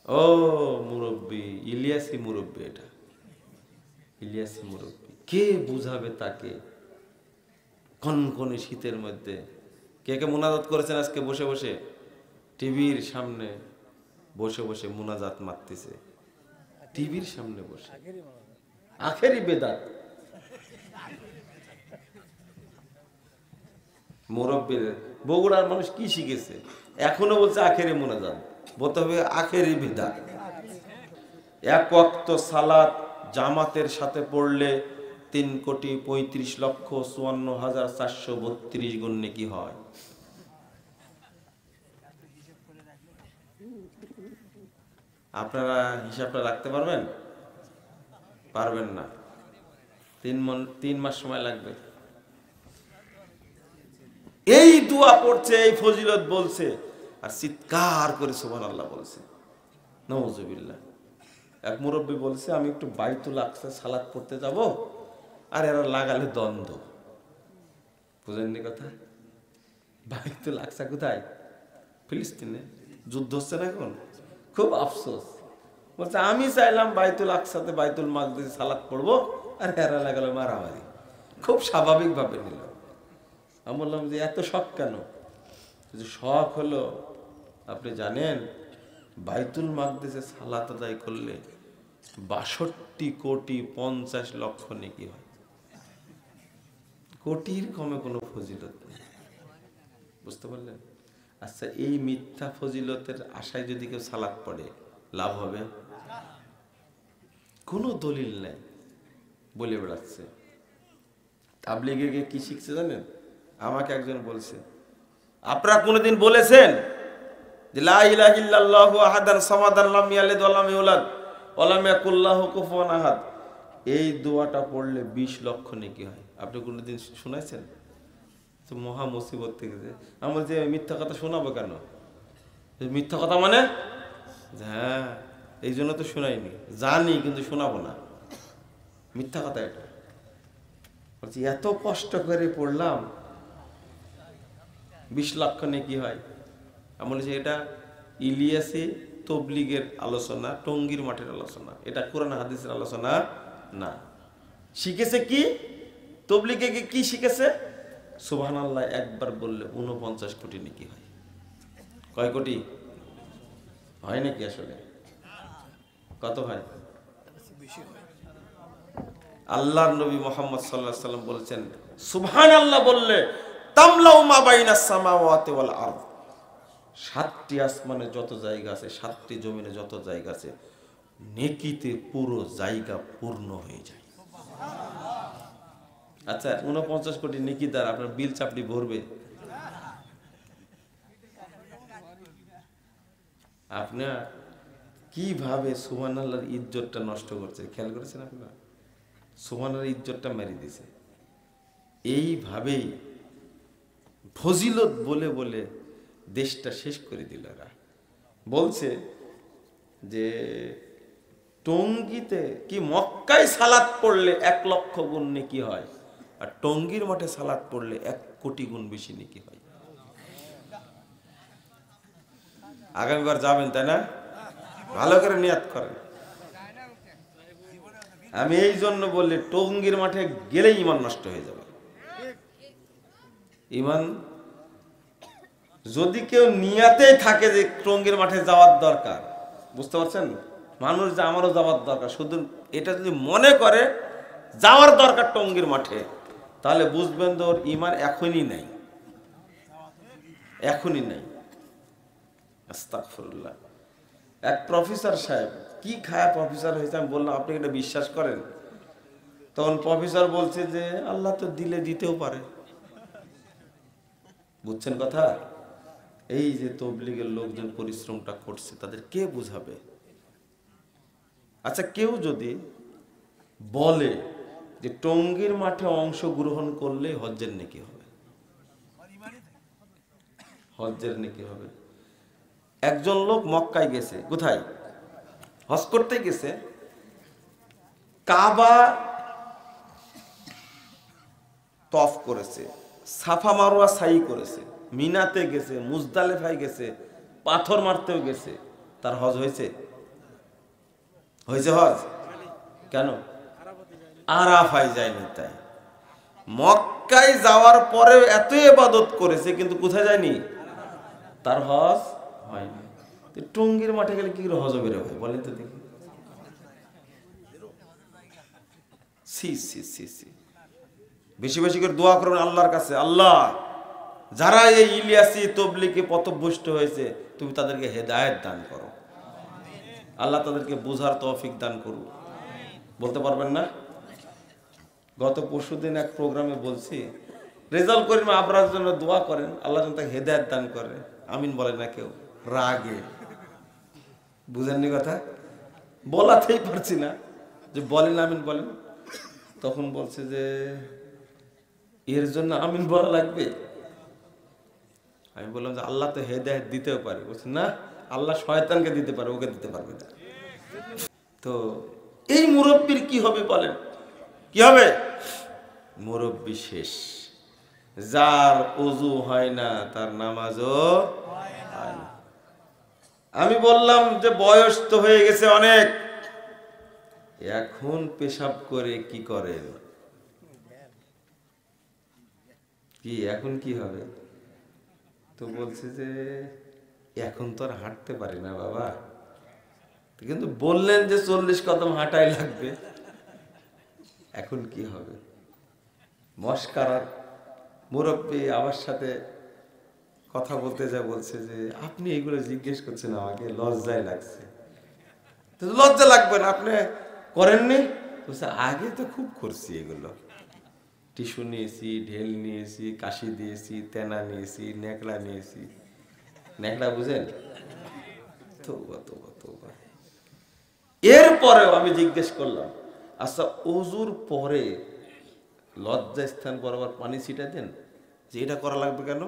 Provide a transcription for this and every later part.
ও মুরব্বী, ইলিয়াসি মুরব্বী, এটা ইলিয়াসি মুরব্বী। কে বুঝাবে তাকে কনকনে শীতের মধ্যে? কে কে মুনাজাত করেছেন আজকে বসে বসে? টিভির সামনে বসে বসে মুনাজাত মারতেছে, টিভির সামনে বসে। আখেরি বেদাত। মুরব্বীর বগুড়ার মানুষ কি শিখেছে? এখনো বলছে আখেরি মুনাজাত, বলতে হবে আখেরি বেদাত। এক ওয়াক্ত সালাত জামাতের সাথে পড়লে 3,35,54,432 গুণ নেকি হয়। আপনারা হিসাবটা রাখতে পারবেন? পারবেন না। 3 মাস সময় লাগবে। এই দোয়া পড়ছে, এই ফজিলত বলছে, আর চিৎকার করে সুবহানাল্লাহ বলছে। নাউজুবিল্লাহ। এক মুরব্বী বলছে, আমি একটু বাইতুল আকসা সালাত পড়তে যাব, আর এরা লাগালে দ্বন্দ্ব। বুঝেননি কথা? বাইতুল আকসা কোথায়? ফিলিস্তিনে যুদ্ধ হচ্ছে না এখন, খুব আফসোস। বলছে আমি চাইলাম বাইতুল আকসাতে বাইতুল মাকদিসে সালাত পড়বো, আর এরা লাগালো মারামারি। খুব স্বাভাবিক ভাবে নিল। আমি বললাম যে এত শখ কেন? শখ হলো, আপনি জানেন বাইতুল মাকদিসে সালাত আদায় করলে 62,50,00,000 নেকি হয়। কোটির কমে কোনো ফজিলত নেই। বুঝতে পারলেন? আচ্ছা, এই মিথ্যা ফজিলতের আশায় যদি কেউ সালাত পড়ে, লাভ হবে? কোনো দলিল নেই, বলে বেড়াচ্ছে। তাবলীগে গিয়ে কি শিখছে জানেন? আমাকে একজন বলছে, আপনারা কোনোদিন বলেছেন যে লা ইলাহা ইল্লাল্লাহু আহাদান সামাদান লাম ইয়ালিদ ওয়া লাম ইউলাদ ওয়া লাম ইয়াকুল লাহু কুফুয়ান আহাদ, এই দোয়াটা পড়লে 20 লক্ষ নেকি হয়। আপনি কোনোদিন শুনেছেন? তো মহা মুসিবত থেকে যে আমার যে মিথ্যা কথা শোনাবো কেন? মিথ্যা কথা মানে? হ্যাঁ, এই জন্য তো শোনাইনি, জানি কিন্তু শোনাবো না। মিথ্যা কথা এটা। বলছি এত কষ্ট করে পড়লাম, 20 লক্ষ নেকি হয়। আমি বলছি এটা ইলিয়াসি তবলিগের আলোচনা, টঙ্গীর মাঠের আলোচনা, এটা কোরআন হাদিসের আলোচনা না। শিখেছে কি? তবলিগে কি শিখেছে? সুবহানাল্লাহ একবার বললে 49 কোটি নেকি হয়। কয় কোটি হয় নাকি? আসলে কত হয়? আল্লাহর নবী মুহাম্মদ সাল্লাল্লাহু আলাইহি ওয়াসাল্লাম বলেছেন, সুবহানাল্লাহ বললে তামলাউ মা বাইনাস সামাওয়াতি ওয়াল আরদ, 7টি আসমানে যত জায়গা আছে, 7টি জমিনে যত জায়গা আছে, নেকিতে পুরো জায়গা পূর্ণ হয়ে যায়। আচ্ছা, 49 কোটি নেকি দ্বারা আপনার বিল চাপড়ি ভরবে? আপনার কিভাবে সুবহানাল্লাহর ইজ্জতটা নষ্ট করছে খেয়াল করেছেন আপনারা? সুবহানাল্লাহর ইজ্জতটা মেরে দিয়েছে। এইভাবেই ফজিলত বলে বলে দেশটা শেষ করে দিল। এরা বলছে যে টঙ্গীতে কি মক্কায় সালাত পড়লে 1 লক্ষ গুণ নেকি হয়, আর টঙ্গীর মাঠে সালাত পড়লে 1 কোটি গুণ বেশি নেকি হয়। আগামীবার যাবেন তাই না? ভালো করে নিয়াত করেন। আমি এই জন্য বললি, টঙ্গীর মাঠে গেলেই ইমান নষ্ট হয়ে যাবে। ইমান যদি কেউ নিয়াতেই থাকে যে টঙ্গীর মাঠে যাওয়ার দরকার, বুঝতে পারছেন? মানুষ যে আমারও যাওয়ার দরকার, শুধু এটা যদি মনে করে যাওয়ার দরকার টঙ্গীর মাঠে, তাহলে বুঝবেন তো ওর ইমান এখনই নাই, এখনই নাই। আস্তাগফিরুল্লাহ। এক প্রফেসর সাহেব কি খায়া প্রফেসর হয়েছে, আমি বললাম আপনি এটা বিশ্বাস করেন? তখন প্রফেসর বলছে যে আল্লাহ তো দিলে দিতেও পারে। বুঝছেন কথা? এই যে তবলিগের লোকজন পরিশ্রমটা করছে, তাদের কে বুঝাবে? আচ্ছা, কেউ যদি বলে যে টঙ্গীর মাঠে অংশগ্রহণ করলে হজ্জের নেকি হবে, হজ্জের নেকি হবে। একজন লোক মক্কায় গেছে, কোথায়? হজ করতে গেছে। কাবা তফ করেছে, সাফা মারওয়া সাই করেছে, মিনাতে গেছে, মুজদালেফায় গেছে, পাথর মারতেও গেছে, তার হজ হয়েছে? হয়েছে হজ? কেন? আরাফায় যায়নি তাই। মক্কায় যাওয়ার পরে এত ইবাদত করেছে কিন্তু কোথায় যায়নি? তার হজ হয়নি। টঙ্গীর মাঠে গেলে কি করে হজ হবে রে ভাই, বলেন তো দেখি। সি সি সি সি। বেশি বেশি করে দোয়া করবেন আল্লাহর কাছে, আল্লাহ যারা এই ইলিয়াসি তবলিগে পথভ্রষ্ট হয়েছে তুমি তাদেরকে হেদায়েত দান করো, আল্লাহ তাদেরকে বোঝার তৌফিক দান করুন। বলতে পারবেন না? গত পরশুদিন এক প্রোগ্রামে বলছি রেজাল্ট করিম আবরার জন্য দোয়া করেন, আল্লাহ যেন তাকে হেদায়েত দান করে। আমিন বলে না কেউ, রাগে। বুঝেননি কথা? বলাতেই পারছি না যে বলেন আমিন বলেন। তখন বলছে যে এর জন্য আমিন বলা লাগবে। আমি বললাম যে আল্লাহ তো হেদায়েত দিতেও পারে। বলছে না, আল্লাহ শয়তানকে দিতে পারে, ওকে দিতে পারবে না। তো এই মুরব্বির কি হবে বলেন? কি হবে? মুরব্বি শেষ। যার ওযু হয় না তার নামাজও হয় না। আমি বললাম যে বয়স তো হয়ে গেছে অনেক, এখন পেশাব করে কি করেন? কি এখন কি হবে? তো বলছে যে এখন তো আর হাঁটতে পারি না বাবা। কিন্তু বললেন যে 40 কদম হাঁটাই লাগবে, এখন কি হবে? মস্কারার মুরব্বী আমার সাথে কথা বলতে যা বলছে যে আপনি এগুলো জিজ্ঞেস করছেন আমাকে, লজ্জায় লাগছে। তো লজ্জা লাগবে না, আপনি করেননি? বলছে আগে তো খুব করছি এগুলো, টিস্যু নিয়েছি, ঢেল নিয়েছি, কাশি দিয়েছি, তেনা নিয়েছি, নেকড়া নিয়েছি। নেকড়া বুঝেন? এরপরেও আমি জিজ্ঞেস করলাম আচ্ছা ওযুর পরে লজ্জা স্থান বরাবর পানি ছিটা দেন, যে এটা করা লাগবে কেন?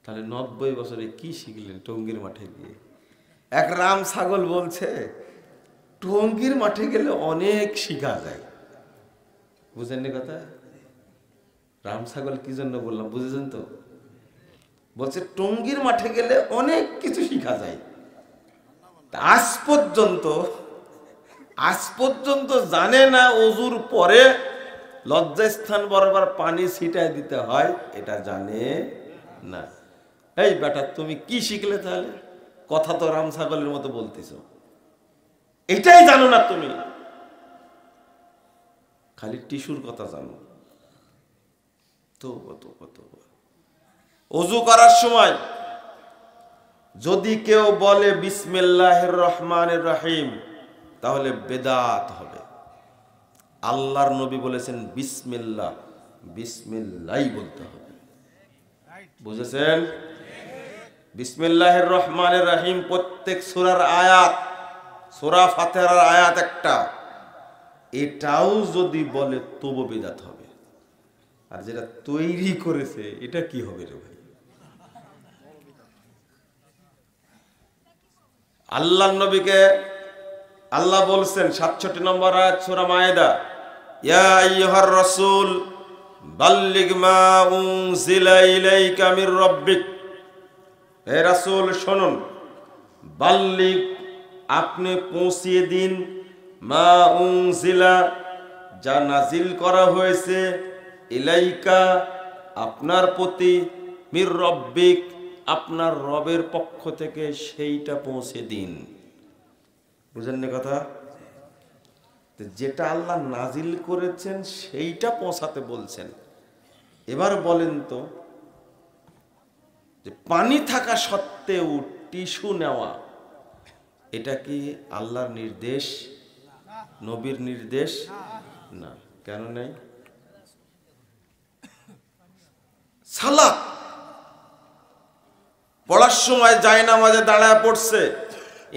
তাহলে 90 বছরে কি শিখলেন টঙ্গীর মাঠে গিয়ে? এক রাম ছাগল বলছে টঙ্গীর মাঠে গেলে অনেক শিখা যায়। বুঝেননি কথা? রাম ছাগল কি জন্য বললাম বুঝেছেন তো? বলছে টঙ্গীর মাঠে গেলে অনেক কিছু শিখা যায়। আজ পর্যন্ত জানে না ওযুর পরে লজ্জাস্থান বরাবর পানি ছিটায় দিতে হয়, এটা জানে না। এই বেটা তুমি কি শিখলে তাহলে? কথা তো রাম ছাগলের মতো বলতেছো, এটাই জানো না তুমি, খালি টিস্যুর কথা জানো। তো ওযু করার সময় যদি কেউ বলে বিসমিল্লাহির রহমানির রহিম তাহলে বেদাত হবে। আল্লাহর নবী বলেছেন বিসমিল্লাহ, বিসমিল্লাহই বলতে হবে। বুঝেছেন? বিসমিল্লাহির রহমানির রহিম প্রত্যেক সূরার আয়াত, সূরা ফাতিহার আয়াত একটা, এটাও যদি বলে তবু বিদআত হবে। আর যেটা তৈরি করেছে এটা কি হবে রে ভাই? আল্লাহর নবীকে আল্লাহ বলছেন 67 নম্বর আয়াত সূরা মায়েদা, ইয়া আইয়ুহার রাসূল বাল্লিগ মা উনজিলা ইলাইকা মির রাব্বিক। হে রাসূল শুনুন, বাল্লিগ আপনি পৌঁছিয়ে দিন, মা উনজিলা যা নাজিল করা হয়েছে, ইলাইকা আপনার প্রতি, মির রাব্বিক আপনার রবের পক্ষ থেকে সেইটা পৌঁছে দিন। বুঝেননি কথা? যেটা আল্লাহ নাজিল করেছেন সেইটা পৌঁছাতে বলছেন। এবার বলেন তো যে পানি থাকা সত্ত্বেও টিস্যু নেওয়া, এটা কি আল্লাহর নির্দেশ, নবীর নির্দেশ? না। কেন নাই? সালাত পড়ার সময় জায়নামাজে দাঁড়ায় পড়ছে,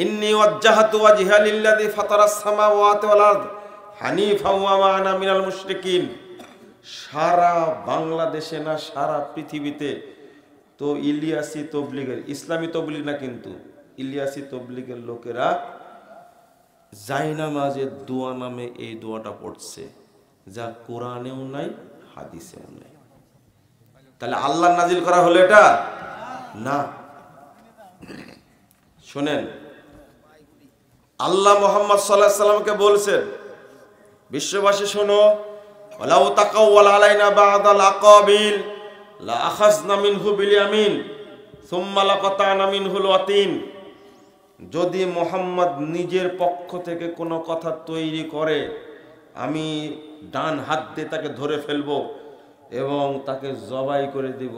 ইন্নী ওয়াজ্জাহাতু ওয়াজহিয়া লিল্লাযী ফাতারাস সামাওয়াতি ওয়াল আরদ হানিফা ওয়া মা আনা মিনাল মুশরিকিন। সারা বাংলাদেশে না সারা পৃথিবীতে তো ইলিয়াসি তবলিগের, ইসলামী তবলিগ না কিন্তু ইলিয়াসি তবলিগের লোকেরা জায়নামাজের দোয়া নামে এই দোয়াটা পড়ছে, যা কোরআনেও নাই হাদিসেও নাই। তাহলে আল্লাহ নাজিল করা হলো এটা না। শোনেন, আল্লাহ মুহাম্মদ সাল্লাল্লাহু আলাইহি সাল্লামকে বলছেন, বিশ্ববাসী শোনো, ওয়ালাউ তাকাওয়ালা আলাইনা বা'দাল আকাবিল লা আখাযনা মিনহু বিল ইয়ামিন সুম্মা লাকাতানা মিনহুল ওয়াতিন। যদি মুহাম্মদ নিজের পক্ষ থেকে কোনো কথা তৈরি করে, আমি ডান হাত দিয়ে তাকে ধরে ফেলবো এবং তাকে জবাই করে দেব,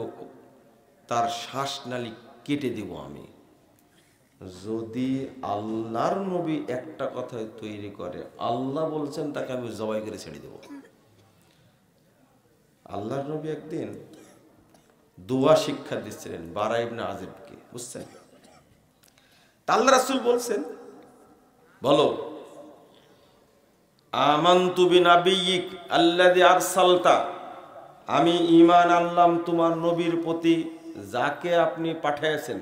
তার শ্বাসনালী কেটে দেব আমি। যদি আল্লাহর নবী একটা কথা তৈরি করে, আল্লাহ বলছেন তাকে আমি জবাই করে ছেড়ে দেব। আল্লাহর নবী একদিন দোয়া শিক্ষা দিচ্ছিলেন বারা ইবনে আযিবকে, বুঝছেন? আল্লাহ রাসূল বলছেন, বলো আমানতু বিনাবিয়িক আল্লাযী আরসালতা, আমি ঈমান আনলাম তোমার নবীর প্রতি যাকে আপনি পাঠিয়েছেন,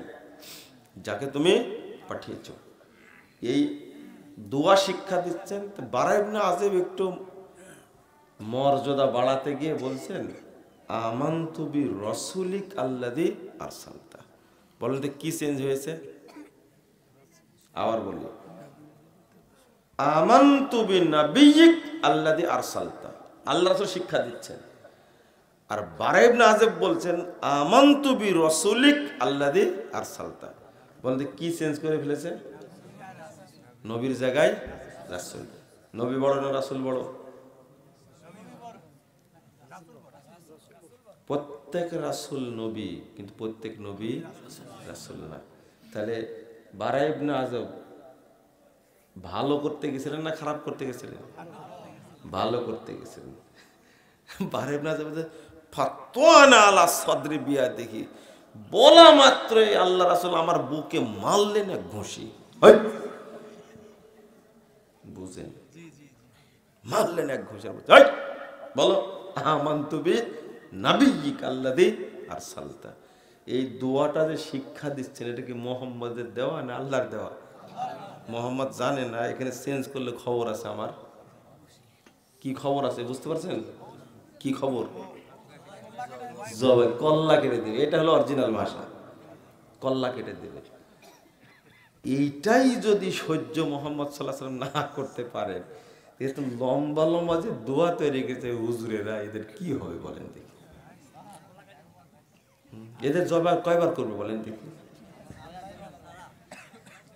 যাকে তুমি পাঠিয়েছো। এই দোয়া শিক্ষা দিচ্ছেন। তো বারা ইবনে আযিব একটু মর্যাদা বাড়াতে গিয়ে বলছেন আমানতু বি রাসূলিক আল্লাযী আরসালতা। বলেন তো কি চেঞ্জ হয়েছে? আবার বলি, আমানতু বিনাবিয়িক আল্লাযী আরসালতা, আল্লাহ রাসূল শিক্ষা দিচ্ছেন। আর বারা ইবনে আযিব বলছেন আমানতু বি রাসূলিক আল্লাযী আরসালতা। বলেন তো কি চেঞ্জ করে ফেলেছে? নবীর জায়গায় রাসূল। নবী বড় না রাসূল বড়? প্রত্যেক রাসূল নবী, কিন্তু প্রত্যেক নবী রাসূল না। তাহলে বারা ইবনে আযিব ভালো করতে গেছিলেন না খারাপ করতে গেছিলেন? ভালো করতে গেছিলেন। বারা ইবনে আযিব ফাতওয়ানা আলা সাদরি বিয়াদিহি, বলা মাত্রই আল্লাহ রাসূল আমার বুকে মারলেন এক ঘুষি। বুঝেন? মারলেন এক ঘুষি। বলো আমানতু বিনাবিয়িক আল্লাযী আরসালতা। এই দোয়াটা যে শিক্ষা দিচ্ছেন, এটা কি মুহাম্মদের দেওয়া না আল্লাহর দেওয়া? মুহাম্মদ জানে না, এখানে চেঞ্জ করলে খবর আছে। আমার কি খবর আছে বুঝতে পারছেন? কি খবর? জবাই, কল্লা কেটে দেবে। এটা হলো অরিজিনাল ভাষা, কল্লা কেটে দেবে। এইটাই যদি সহ্য মুহাম্মদ সাল্লাল্লাহু আলাইহি ওয়াসাল্লাম না করতে পারে, এত লম্বা লম্বা যে দোয়া তৈরি করেছে হুজুরেরা, এদের কি হবে বলেন দেখি? এদের জবাই কয়বার করবে বলেন দেখি?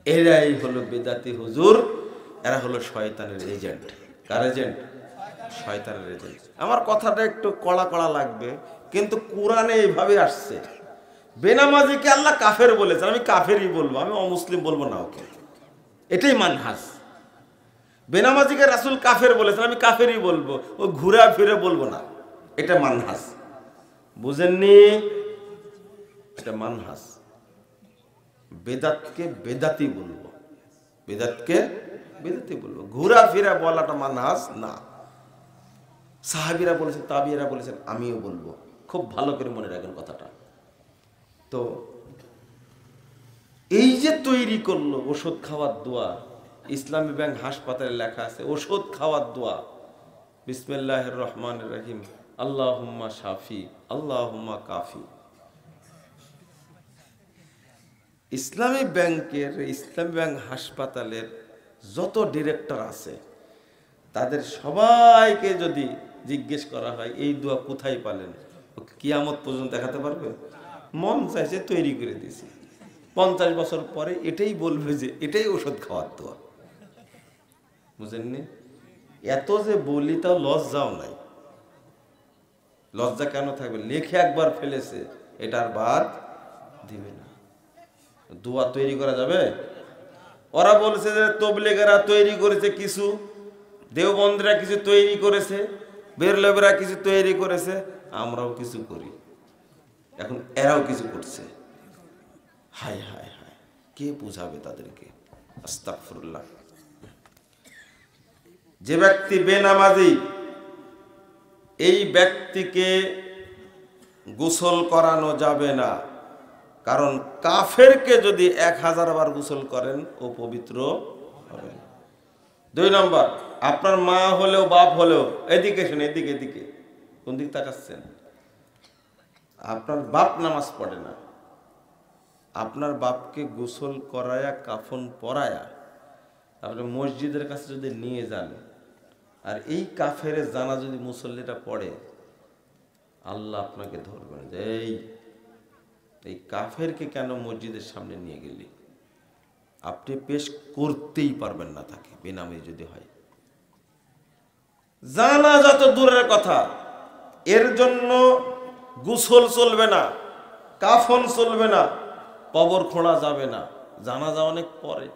এরাই হলো বেদাতি হুজুর, এরা হলো শয়তানের এজেন্ট। কার এজেন্ট? শয়তানের এজেন্ট। আমার কথাটা একটু কড়া কড়া লাগবে, কিন্তু কোরআনে এইভাবে আসছে। বেনামাজিকে আল্লাহ কাফের বলেছেন, আমি কাফেরই বলবো, আমি অমুসলিম বলবো না ওকে। এটাই মানহাজ। বেনামাজিকে রাসূল কাফের বলেছেন, আমি কাফেরই বলবো, ও ঘুরে ফিরে বলবো না। এটা মানহাজ, বুঝেননি? এটা মানহাজ। বেদাতকে বেদাতি বলবো, বেদাতকে বেদাতি বলবো, ঘুরা ফিরা বলাটা মানহাজ না। সাহাবীরা বলেছেন, তাবিঈরা বলেছেন, আমিও বলবো। খুব ভালো করে মনে রাখেন কথাটা। তো এই যে তৈরি করলো ওষুধ খাওয়ার দোয়া, ইসলামী ব্যাংক হাসপাতালে লেখা আছে ওষুধ খাওয়ার দোয়া, বিসমিল্লাহির রহমানির রহিম, আল্লাহুম্মা শাফি আল্লাহুম্মা কাফি। ইসলামী ব্যাংকের, ইসলামী ব্যাংক হাসপাতালের যত ডিরেক্টর আছে, তাদের সবাইকে যদি জিজ্ঞেস করা হয় এই দোয়া কোথায় পালেন, কিয়ামত পর্যন্ত দেখাতে পারবে? মন চাইছে তৈরি করে দিয়েছি। 50 বছর পরে এটাই বলবে যে এটাই ওষুধ খাওয়ার দোয়া। বুঝেননি? এত যে বলি তাও লজ্জাও নাই। লজ্জা কেন থাকবে? লেখে একবার ফেলেছে, এটার বাদ দিবে না। দোয়া তৈরি করা যাবে? ওরা বলছে যে তবলিগেরা তৈরি করেছে কিছু, দেওবন্দরা কিছু তৈরি করেছে, বেরলভীরা কিছু তৈরি করেছে, আমরাও কিছু করি। এখন এরাও কিছু করছে। হায় হায় হায়, কে বুঝাবে তাদেরকে? আস্তাগফিরুল্লাহ। যে ব্যক্তি বেনামাজি, এই ব্যক্তিকে গোসল করানো যাবে না। কারণ কাফেরকে যদি 1000 বার গোসল করেন ও পবিত্র হবে। 2 নম্বর, আপনার মা হলেও বাপ হলেও, এদিকে শুনে, এদিকে এদিকে, কোন দিক তাকাচ্ছেন? আপনার বাপ নামাজ পড়ে না, আপনার বাপকে গোসল করায়া কাফন পরায়া আপনি মসজিদের কাছে যদি নিয়ে যান আর এই কাফের জানা যদি মুসল্লিটা পড়ে, আল্লাহ আপনাকে ধরবেন যে এই কাফেরকে কেন মসজিদের সামনে নিয়ে গেলি। আপনি পেশ করতেই পারবেন না তাকে, বেনামে যদি হয়। জানাজা তো দূরের কথা, এর জন্য গোসল চলবে না, কাফন চলবে না, কবর খোঁড়া যাবে না, জানাজা অনেক পরে।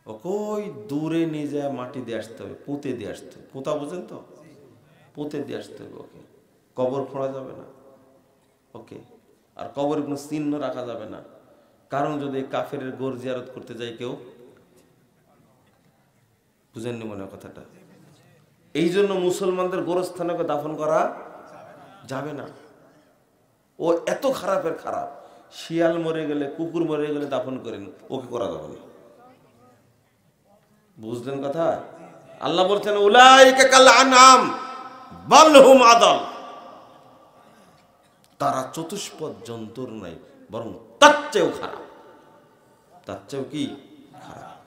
ওই দূরে নিয়ে যায় মাটি দিয়ে আসতে হবে, পুঁতে দিয়ে আসতে হবে। পুঁতা বুঝেন তো? পুঁতে দিয়ে আসতে হবে ওকে। কবর খোঁড়া যাবে না ওকে। আর কবরের কোনো চিহ্ন রাখা যাবে না, কারণ যদি কাফের গোর জিয়ারত করতে যায় কেউ, বুঝেননি মনে কথাটা। এই জন্য মুসলমানদের গোরস্থানে দাফন করা যাবে না। ও এত খারাপের খারাপ, শিয়াল মরে গেলে, কুকুর মরে গেলে দাফন করেন, ওকে করা যাবে না। বুঝলেন কথা? আল্লাহ বলছেন উলাইকা কাল আনআম বাল হুম আদাল, তারা চতুষ্পদ জন্তুর নাই, বরং তার চেয়েও খারাপ। তার চেয়েও কি খারাপ?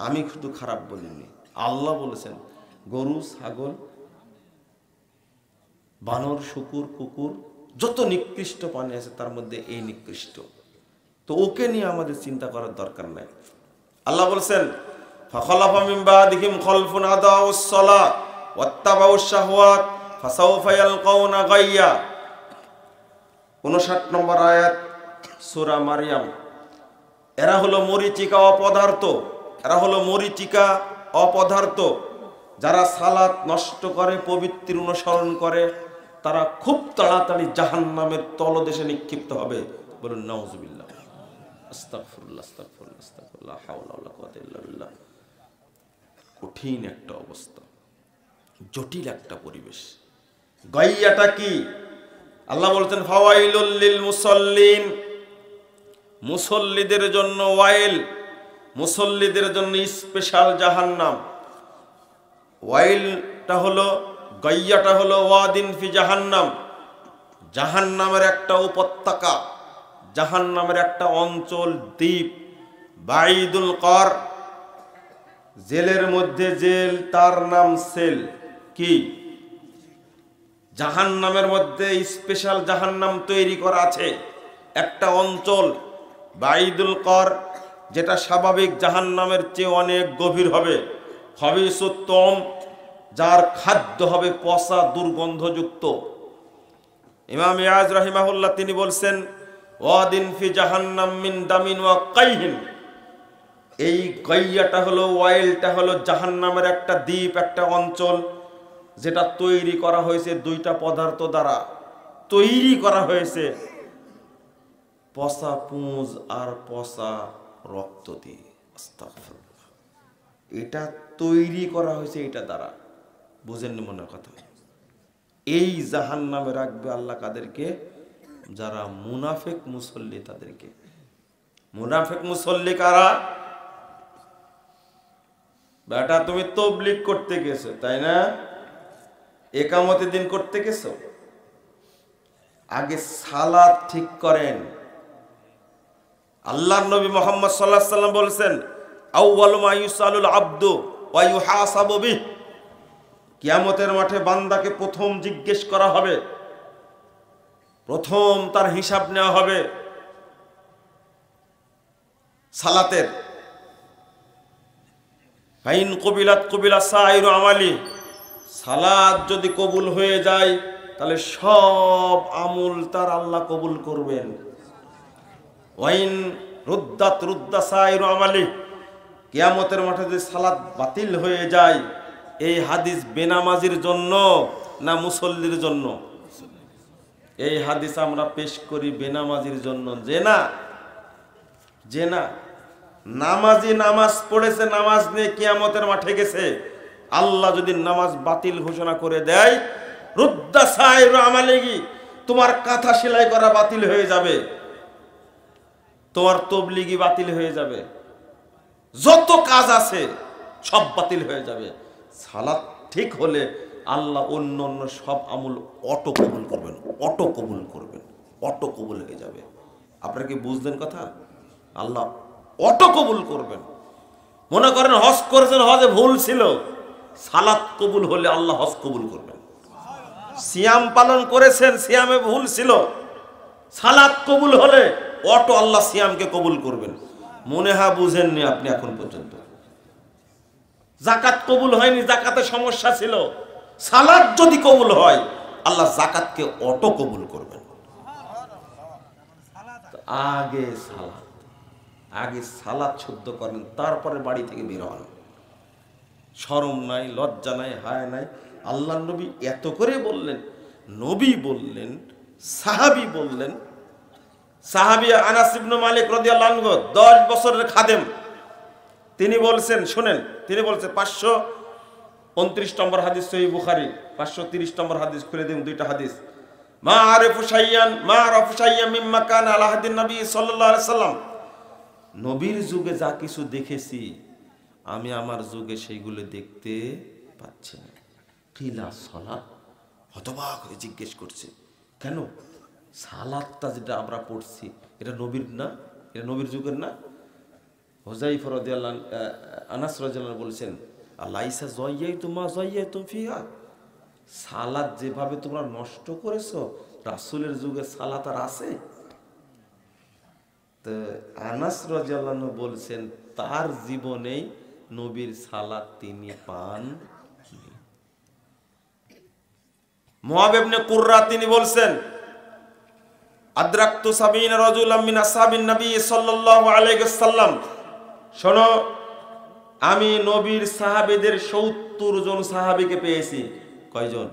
আমি শুধু খারাপ বলিনি, আল্লাহ বলেছেন গরু, ছাগল, বানর, শুকুর, কুকুর, যত নিকৃষ্ট প্রাণী আছে তার মধ্যে এই নিকৃষ্ট। তো ওকে নিয়ে আমাদের চিন্তা করার দরকার নাই। আল্লাহ বলেছেন ফাখালাফা মিন বাদিহিম খালফুন আদাউস সালাত ওয়াত্তাবাউশ শাহওয়াত ফাসাউফা ইয়ালকাউনা গায়্যা। 59 নম্বর আয়াত সূরা মারইয়াম। এরা হলো মরীচিকা অপদার্থ, এরা হলো মরীচিকা অপদার্থ। যারা সালাত নষ্ট করে, পবিত্র অনুসরণ করে, তারা খুব তাড়াতাড়ি জাহান্নামের তলদেশে নিক্ষিপ্ত হবে। বলুন নাউজুবিল্লাহ, আস্তাগফিরুল্লাহ, আস্তাগফিরুল্লাহ, আস্তাগফিরুল্লাহ, লা হাওলা ওয়ালা কুওয়াতা ইল্লা বিল্লাহ। কঠিন একটা অবস্থা, জটিল একটা পরিবেশ। গাইয়াটা কি? আল্লাহ বলতেন ফাওয়াইলুল লিল মুসাল্লিন, মুসল্লিদের জন্য ওয়াইল, মুসল্লিদের জন্য স্পেশাল জাহান্নাম। ওয়াইলটা হলো, গাইয়াটা হলো ওয়াদিন ফি জাহান্নাম, জাহান্নামের একটা উপত্যকা, জাহান্নামের একটা অঞ্চল, দ্বীপ। বাইদুল কর, জেলের মধ্যে জেল, তার নাম সেল। কি? জাহান্নামের মধ্যে স্পেশাল জাহান্নাম তৈরি করা আছে, একটা অঞ্চল বাইদুল কর, যেটা স্বাভাবিক জাহান্নামের চেয়ে অনেক গভীর হবে। খবিসুত্তম, যার খাদ্য হবে পচা দুর্গন্ধযুক্ত। ইমাম ইয়াজ রাহিমাহুল্লাহ তিনি বলছেন ওয়াদিন ফি জাহান্নাম মিন দামিন ওয়া কাইহিন। এই গাইয়াটা হলো, ওয়াইলটা হলো জাহান্নামের একটা দ্বীপ, একটা অঞ্চল, যেটা তৈরি করা হয়েছে দুইটা পদার্থ দ্বারা। তৈরি করা হয়েছে পচা পুঁজ আর পচা রক্ত দিয়ে। আস্তাগফিরুল্লাহ, এটা তৈরি করা হয়েছে এটা দ্বারা। বুঝেননি মনে কথা? এই জাহান্নামে রাখবে আল্লাহ কাদেরকে? যারা মুনাফিক মুসল্লি তাদেরকে। মুনাফিক মুসল্লি কারা? বেটা তুমি তাবলীগ করতে গেছো, তাই না? একামতের দিন করতে গেছো, আগে সালাত ঠিক করেন। আল্লাহর নবী মুহাম্মদ সাল্লাল্লাহু আলাইহি ওয়াসাল্লাম বলেছেন আউয়ালু মা ইউসালুল আবদু ওয়া ইউহাসাবু বিহি, কিয়ামতের মাঠে বান্দাকে প্রথম জিজ্ঞেস করা হবে, প্রথম তার হিসাব নেওয়া হবে সালাতের। ফাইন কবিলাত কবিলা সাইরু আমালি, সালাত যদি কবুল হয়ে যায় তাহলে সব আমল তার আল্লাহ কবুল করবেন। ওয়াইন রুদ্দাত রুদ্দা সাইরু আমালি, কিয়ামতের মাঠে যদি সালাত বাতিল হয়ে যায়, এই হাদিস বেনামাজির জন্য না মুসল্লির জন্য? এই হাদিস আমরা পেশ করি বেনামাজির জন্য। যে না নামাজি নামাজ পড়েছে, নামাজ নিয়ে কিয়ামতের মাঠে গেছে, আল্লাহ যদি নামাজ বাতিল ঘোষণা করে দেয়, রুদ্দা সাইরু আমালিহি, তোমার কাঁথা সেলাই করা বাতিল হয়ে যাবে, তোমার তাবলীগি বাতিল হয়ে যাবে, যত কাজ আছে সব বাতিল হয়ে যাবে। সালাত ঠিক হলে আল্লাহ অন্য অন্য সব আমল অটো কবুল করবেন, অটো কবুল করবেন, অটো কবুল হয়ে যাবে। আপনারা কি বুঝলেন কথা? আল্লাহ অটো কবুল করবেন। মনে করেন হজ করেছেন, হজে ভুল ছিল, সালাত কবুল হলে আল্লাহ হজ কবুল করবেন। সিয়াম পালন করেছেন, সিয়ামে ভুল ছিল, সালাত কবুল হলে অটো আল্লাহ সিয়ামকে কবুল করবেন। মনে হয় বুঝেননি আপনি এখন পর্যন্ত। জাকাত কবুল হয়নি, জাকাতে সমস্যা ছিল, সালাত যদি কবুল হয় আল্লাহ জাকাতকে অটো কবুল করবেন। আগে সালাত, আগে সালাত শুদ্ধ করেন, তারপরে বাড়ি থেকে বের হন। শরম নাই, লজ্জা নাই, হায় নাই। আল্লাহ নবী এত করে বললেন, নবী বললেন, সাহাবী বললেন। সাহাবী আনাস ইবনে মালিক রাদিয়াল্লাহু আনহু 10 বছরের খাদেম, তিনি বলছেন, শুনেন, তিনি বলছেন 529 নম্বর হাদিস সহিহ বুখারী, 530 নম্বর হাদিস, খুলে দিন দুইটা হাদিস। মা আরিফু শাইয়ান মা আরাফু শাইয়ান মিম্মা কানা আলা হাদিন নবী সাল্লাল্লাহু আলাইহি সাল্লাম, নবীর যুগে যা কিছু দেখেছি আমি আমার যুগে সেইগুলো দেখতে পাচ্ছি না। কিলা সালাত, হতবাক হয়ে জিজ্ঞেস করছে, কেন? সালাতটা যেটা আমরা পড়ছি এটা নবীর না, এটা নবীর যুগের না? হুযায়ফা রাদিয়াল্লাহু আনাস রাদিয়াল্লাহু বলেছেন, আলাইসা যায়য়াতুম মা যায়য়াতুম ফিহা, সালাত যেভাবে তোমরা নষ্ট করেছো রাসূলের যুগে সালাত আর আছে? তো আনাস রাদিয়াল্লাহু আনহু বলছেন তার জীবনেই নবীর সালাত তিনি পান। মুআব ইবনে কুররা তিনি বলছেন, আদরাকতু সাবিনা রাজুলাম মিন আসহাবিন নবী সাল্লাল্লাহু আলাইহি ওয়াসাল্লাম, শোনো, আমি নবীর সাহাবীদের 70 জন সাহাবীকে পেয়েছি। কয়জন?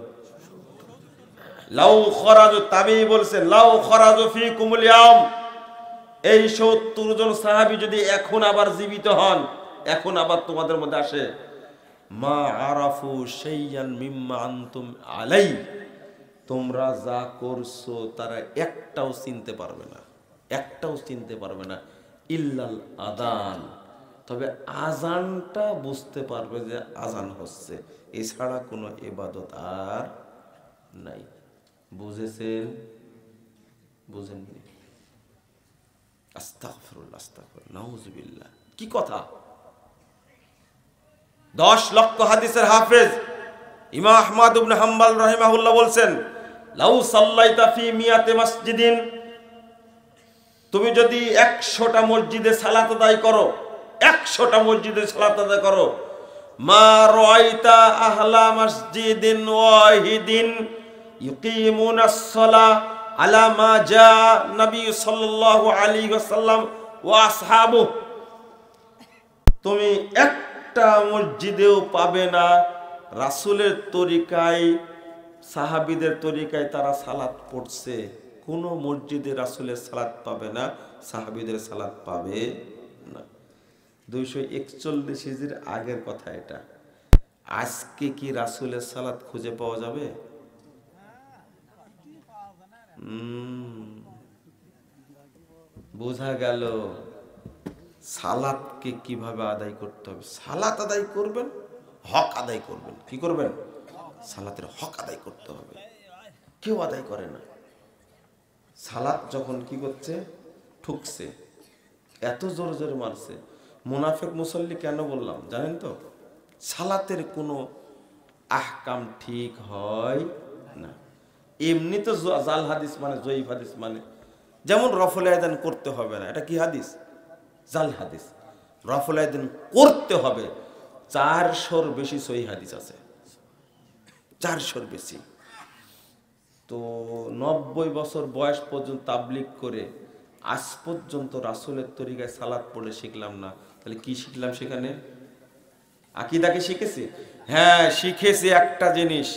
লাউ খরাজু, তাবী বলছেন, লাউ খরাজু ফিকুমুল ইয়াউম, এই 70 জন সাহাবী যদি এখন আবার জীবিত হন, এখন আবার তোমাদের মধ্যে আসে, মা আরাফু শাইয়ান মিম্মা আনতুম আলাই, তোমরা যা করছো তারা একটাও চিনতে পারবে না, একটাও চিনতে পারবে না, ইল্লাল আদান, তবে আজানটা বুঝতে পারবে যে আজান হচ্ছে, এছাড়া কোনো ইবাদত আর নাই। বুঝেছেন? বুঝেননি? আস্তাগফিরুল্লাহ, আস্তাগফিরুল্লাহ, নাউযুবিল্লাহ। কি কথা! 10 লক্ষ হাদিসের হাফেজ ইমাম আহমদ ইবনে হাম্বল রাহিমাহুল্লাহ বলছেন, লাউ সাল্লাইতা ফি মিয়াতি মসজিদিন, তুমি যদি 100টা মসজিদে সালাত আদায় করো, 100টা মসজিদে সালাত আদায় করো, মা রাআইতা আহলা মসজিদিন ওয়াহিদিন ইউকিমুনাস সালাহ আলা মা জা নবী সাল্লাল্লাহু আলাইহি ওয়াসাল্লাম ওয়া আসহাবু, তুমি একটা মসজিদেও পাবে না রাসূলের তরিকায়, সাহাবীদের তরিকায় তারা সালাত পড়ছে। কোন মসজিদে রাসূলের সালাত পাবে না, সাহাবীদের সালাত পাবে না। 241 হিজরির আগের কথা এটা। আজকে কি রাসূলের সালাত খুঁজে পাওয়া যাবে? বোঝা গেল সালাতকে কিভাবে আদায় করতে হবে। সালাত আদায় করবেন, হক আদায় করবেন। কি করবেন? সালাতের হক আদায় করতে হবে। কেউ আদায় করে না। সালাত যখন কি করছে, ঠুকছে, এত জোরে জোরে মারছে। মুনাফিক মুসল্লি কেন বললাম জানেন তো? সালাতের কোনো আহকাম ঠিক হয় না। এমনি তো জাল হাদিস মানে, জয়ীফ হাদিস মানে, যেমন রফল আযান করতে হবে না, এটা কি হাদিস? জাল হাদিস। রফল আযান করতে হবে, 400-র বেশি সহিহ হাদিস আছে, 400-র বেশি। তো 90 বছর বয়স পর্যন্ত তাবলীগ করে আজ পর্যন্ত রাসূলের তরিকায় সালাত পড়ে শিখলাম না, তাহলে কি শিখলাম সেখানে? আকীদাকে শিখেছি? হ্যাঁ শিখেছি একটা জিনিস,